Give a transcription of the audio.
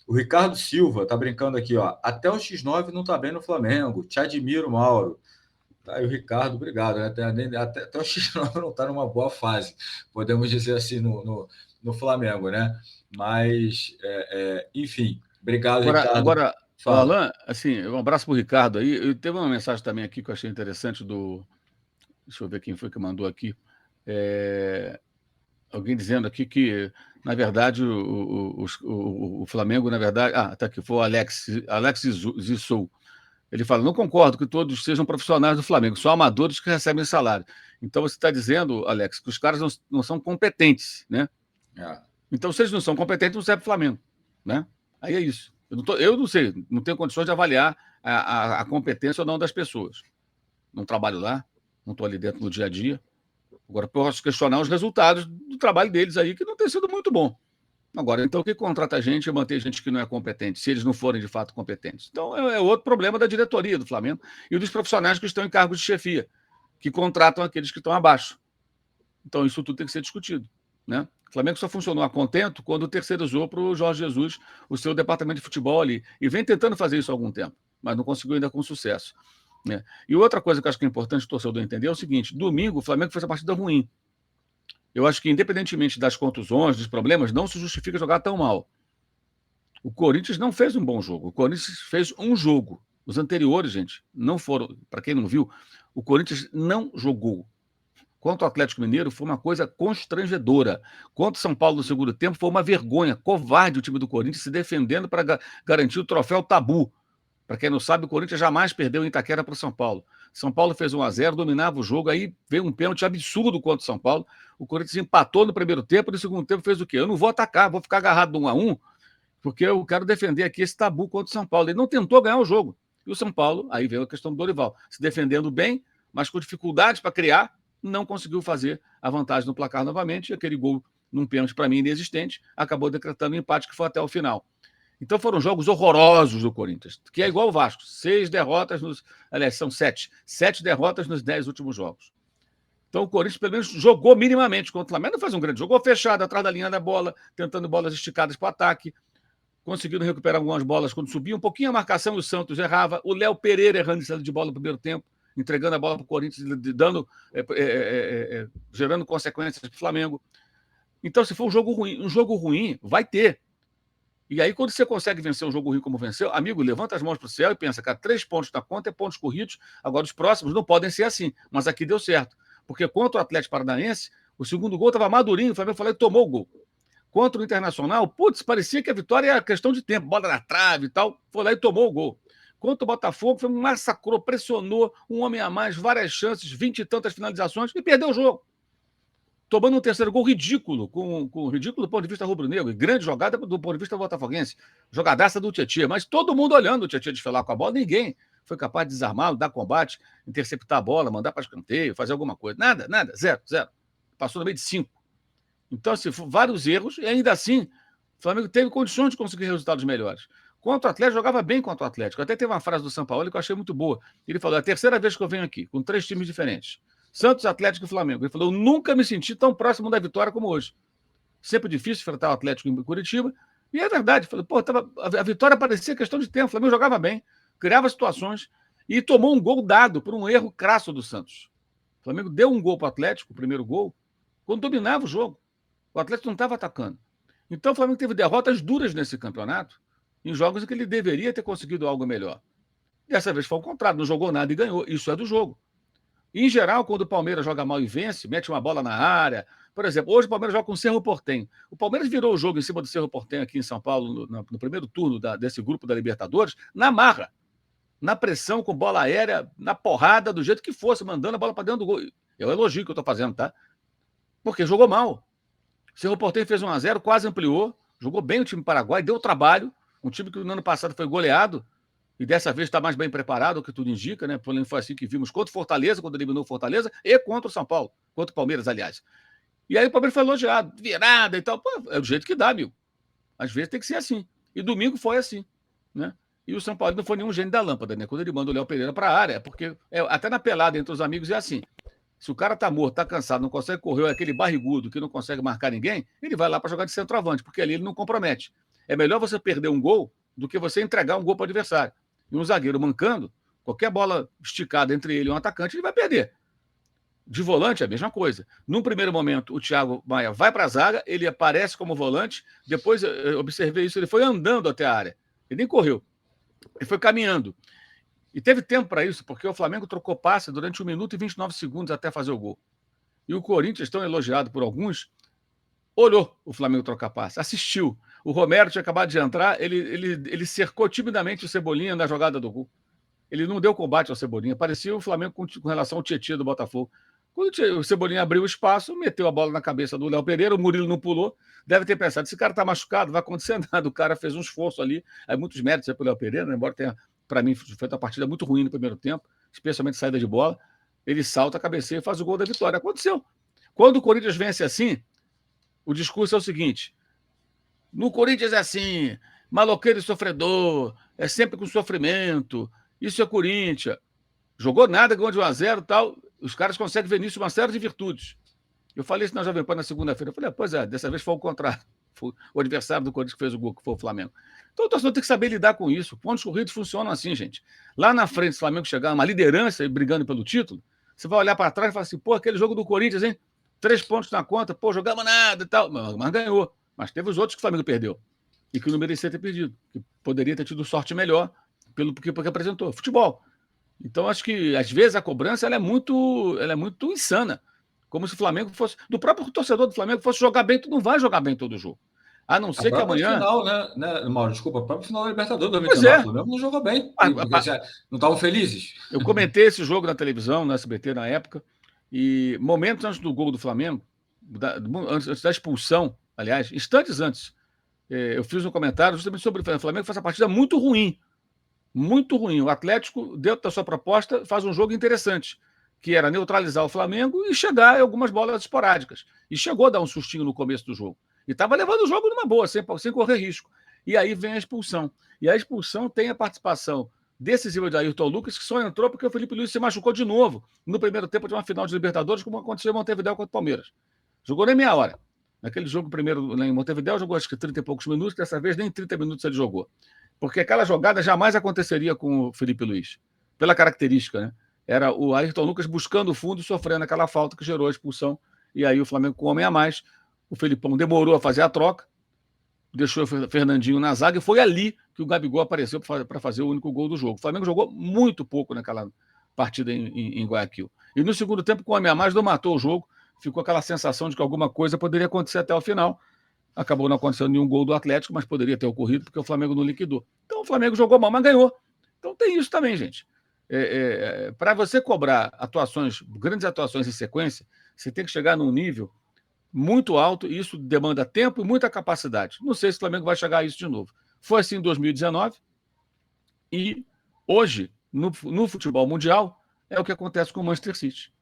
O Ricardo Silva tá brincando aqui, ó. Até o X9 não tá bem no Flamengo. Te admiro, Mauro. Tá aí o Ricardo, obrigado. Né? Até o X9 não está numa boa fase, podemos dizer assim, no Flamengo, né? Mas, enfim, obrigado, Ricardo. Agora, Fala. Alan, assim, um abraço para o Ricardo aí. Eu teve uma mensagem também aqui que eu achei interessante do. Deixa eu ver quem foi que mandou aqui. É, alguém dizendo aqui que, na verdade, o Flamengo, na verdade. Ah, tá aqui, foi o Alex Zissou. Ele fala: não concordo que todos sejam profissionais do Flamengo, só amadores que recebem salário. Então você está dizendo, Alex, que os caras não são competentes, né? É. Então, se eles não são competentes, não serve para o Flamengo, né? Aí é isso. Eu não sei, não tenho condições de avaliar a competência ou não das pessoas. Não trabalho lá, não estou ali dentro no dia a dia. Agora, posso questionar os resultados do trabalho deles aí, que não tem sido muito bom. Agora, então, o que contrata gente e mantém gente que não é competente, se eles não forem de fato competentes? Então, é outro problema da diretoria do Flamengo e dos profissionais que estão em cargos de chefia, que contratam aqueles que estão abaixo. Então, isso tudo tem que ser discutido. Né? O Flamengo só funcionou a contento quando terceirizou para o Jorge Jesus o seu departamento de futebol ali. E vem tentando fazer isso há algum tempo, mas não conseguiu ainda com sucesso. Né? E outra coisa que eu acho que é importante o torcedor entender é o seguinte: domingo o Flamengo fez uma partida ruim. Eu acho que, independentemente das contusões, dos problemas, não se justifica jogar tão mal. O Corinthians não fez um bom jogo. O Corinthians fez um jogo. Os anteriores, gente, não foram. Para quem não viu, o Corinthians não jogou. Quanto ao Atlético Mineiro, foi uma coisa constrangedora. Quanto ao São Paulo no segundo tempo, foi uma vergonha. Covarde o time do Corinthians se defendendo para garantir o troféu tabu. Para quem não sabe, o Corinthians jamais perdeu em Itaquera para o São Paulo. São Paulo fez 1-0, dominava o jogo, aí veio um pênalti absurdo contra o São Paulo. O Corinthians empatou no primeiro tempo, no segundo tempo fez o quê? Eu não vou atacar, vou ficar agarrado no 1-1, porque eu quero defender aqui esse tabu contra o São Paulo. Ele não tentou ganhar o jogo. E o São Paulo, aí veio a questão do Dorival, se defendendo bem, mas com dificuldades para criar, não conseguiu fazer a vantagem no placar novamente. E aquele gol num pênalti, para mim, inexistente, acabou decretando um empate que foi até o final. Então foram jogos horrorosos do Corinthians, que é igual o Vasco. 6 derrotas nos. Aliás, são 7. 7 derrotas nos 10 últimos jogos. Então o Corinthians, pelo menos, jogou minimamente contra o Flamengo. Não faz um grande jogo. Jogou fechado, atrás da linha da bola, tentando bolas esticadas para o ataque. Conseguindo recuperar algumas bolas quando subia. Um pouquinho a marcação, o Santos errava. O Léo Pereira errando de bola no primeiro tempo, entregando a bola para o Corinthians, dando, gerando consequências para o Flamengo. Então, se for um jogo ruim, vai ter. E aí, quando você consegue vencer um jogo ruim como venceu, amigo, levanta as mãos para o céu e pensa, cara, 3 pontos na conta é pontos corridos, agora os próximos não podem ser assim. Mas aqui deu certo. Porque contra o Atlético Paranaense, o segundo gol estava madurinho, o Flamengo falou e tomou o gol. Contra o Internacional, putz, parecia que a vitória era questão de tempo, bola na trave e tal, foi lá e tomou o gol. Contra o Botafogo, foi massacrou, pressionou, um homem a mais, várias chances, 20 e tantas finalizações e perdeu o jogo. Tomando um terceiro gol ridículo, com ridículo do ponto de vista rubro-negro, e grande jogada do ponto de vista botafoguense. Jogadaça do Tietchan, mas todo mundo olhando o Tietchan desfilar com a bola, ninguém foi capaz de desarmá-lo, dar combate, interceptar a bola, mandar para escanteio, fazer alguma coisa. Nada, zero. Passou no meio de 5. Então, assim, vários erros, e ainda assim, o Flamengo teve condições de conseguir resultados melhores. Contra o Atlético, jogava bem contra o Atlético. Até teve uma frase do São Paulo que eu achei muito boa. Ele falou: é a terceira vez que eu venho aqui, com 3 times diferentes. Santos, Atlético e Flamengo. Ele falou: eu nunca me senti tão próximo da vitória como hoje. Sempre difícil enfrentar o Atlético em Curitiba. E é verdade. Falei, pô, a vitória parecia questão de tempo. O Flamengo jogava bem, criava situações e tomou um gol dado por um erro crasso do Santos. O Flamengo deu um gol para o Atlético, o primeiro gol, quando dominava o jogo. O Atlético não estava atacando. Então o Flamengo teve derrotas duras nesse campeonato, em jogos em que ele deveria ter conseguido algo melhor. Dessa vez foi o contrário, não jogou nada e ganhou. Isso é do jogo. Em geral, quando o Palmeiras joga mal e vence, mete uma bola na área. Por exemplo, hoje o Palmeiras joga com o Cerro Porteño. O Palmeiras virou o jogo em cima do Cerro Porteño aqui em São Paulo, no primeiro turno desse grupo da Libertadores, na marra, na pressão, com bola aérea, na porrada, do jeito que fosse, mandando a bola para dentro do gol. É o elogio que eu estou fazendo, tá? Porque jogou mal. O Cerro Porteño fez 1-0, quase ampliou, jogou bem o time paraguai, deu trabalho. Um time que no ano passado foi goleado, e dessa vez está mais bem preparado, o que tudo indica, né? Foi assim que vimos contra o Fortaleza, quando eliminou o Fortaleza, e contra o São Paulo, contra o Palmeiras, aliás. E aí o Palmeiras foi elogiado, virada e tal. Pô, é do jeito que dá, meu. Às vezes tem que ser assim. E domingo foi assim, né? E o São Paulo não foi nenhum gênio da lâmpada, né? Quando ele manda o Léo Pereira para a área, porque até na pelada entre os amigos é assim. Se o cara tá morto, tá cansado, não consegue correr, é aquele barrigudo que não consegue marcar ninguém, ele vai lá para jogar de centroavante, porque ali ele não compromete. É melhor você perder um gol do que você entregar um gol para o adversário. E um zagueiro mancando, qualquer bola esticada entre ele e um atacante, ele vai perder. De volante é a mesma coisa. Num primeiro momento, o Thiago Maia vai para a zaga, ele aparece como volante, depois eu observei isso, ele foi andando até a área. Ele nem correu, ele foi caminhando. E teve tempo para isso, porque o Flamengo trocou passe durante 1 minuto e 29 segundos até fazer o gol. E o Corinthians, tão elogiado por alguns, olhou o Flamengo trocar passe, assistiu. O Romero tinha acabado de entrar, ele cercou timidamente o Cebolinha na jogada do gol. Ele não deu combate ao Cebolinha, parecia o Flamengo com relação ao Tietchan do Botafogo. Quando o Cebolinha abriu o espaço, meteu a bola na cabeça do Léo Pereira, o Murilo não pulou, deve ter pensado, esse cara está machucado, vai acontecer nada. O cara fez um esforço ali, aí muitos méritos para o Léo Pereira, embora tenha, para mim, feito uma partida muito ruim no primeiro tempo, especialmente saída de bola, ele salta, cabeceia e faz o gol da vitória. Aconteceu. Quando o Corinthians vence assim, o discurso é o seguinte, no Corinthians é assim, maloqueiro e sofredor, é sempre com sofrimento, isso é Corinthians. Jogou nada, ganhou de 1-0 e tal. Os caras conseguem ver nisso uma série de virtudes. Eu falei isso na Jovem Pan na segunda-feira. Eu falei, pois é, dessa vez foi o contrário. Foi o adversário do Corinthians que fez o gol, que foi o Flamengo. Então o torcedor tem que saber lidar com isso. Pontos corridos funcionam assim, gente. Lá na frente, se o Flamengo chegar uma liderança e brigando pelo título, você vai olhar para trás e falar assim, pô, aquele jogo do Corinthians, hein? 3 pontos na conta, pô, jogava nada e tal. Mas ganhou. Mas teve os outros que o Flamengo perdeu. E que não merecia ter perdido. Que poderia ter tido sorte melhor porque apresentou. Futebol. Então, acho que, às vezes, a cobrança ela é muito insana. Como se o Flamengo fosse... Do próprio torcedor do Flamengo fosse jogar bem, tu não vai jogar bem todo jogo. A não ser que amanhã... Final, né, Mauro? Desculpa, a própria final da Libertadores 2019. Pois é. O Flamengo não jogou bem. Porque não estavam felizes. Eu comentei esse jogo na televisão, no SBT, na época, e momentos antes do gol do Flamengo, antes da expulsão, aliás, instantes antes, eu fiz um comentário justamente sobre o Flamengo, que faz uma partida muito ruim. Muito ruim. O Atlético, dentro da sua proposta, faz um jogo interessante, que era neutralizar o Flamengo e chegar em algumas bolas esporádicas. E chegou a dar um sustinho no começo do jogo. E estava levando o jogo numa boa, sem correr risco. E aí vem a expulsão. E a expulsão tem a participação decisiva de Ayrton Lucas, que só entrou porque o Felipe Luiz se machucou de novo no primeiro tempo de uma final de Libertadores, como aconteceu em Montevidéu contra o Palmeiras. Jogou nem meia hora. Naquele jogo primeiro lá em Montevidéu, jogou acho que 30 e poucos minutos, dessa vez nem 30 minutos ele jogou. Porque aquela jogada jamais aconteceria com o Felipe Luiz, pela característica, né? Era o Ayrton Lucas buscando o fundo e sofrendo aquela falta que gerou a expulsão, e aí o Flamengo com um homem a mais, o Felipão demorou a fazer a troca, deixou o Fernandinho na zaga, e foi ali que o Gabigol apareceu para fazer o único gol do jogo. O Flamengo jogou muito pouco naquela partida em Guayaquil. E no segundo tempo, com o homem a mais, não matou o jogo, ficou aquela sensação de que alguma coisa poderia acontecer até o final. Acabou não acontecendo nenhum gol do Atlético, mas poderia ter ocorrido porque o Flamengo não liquidou. Então o Flamengo jogou mal, mas ganhou. Então tem isso também, gente. Para você cobrar grandes atuações em sequência, você tem que chegar num nível muito alto e isso demanda tempo e muita capacidade. Não sei se o Flamengo vai chegar a isso de novo. Foi assim em 2019 e hoje, no futebol mundial, é o que acontece com o Manchester City.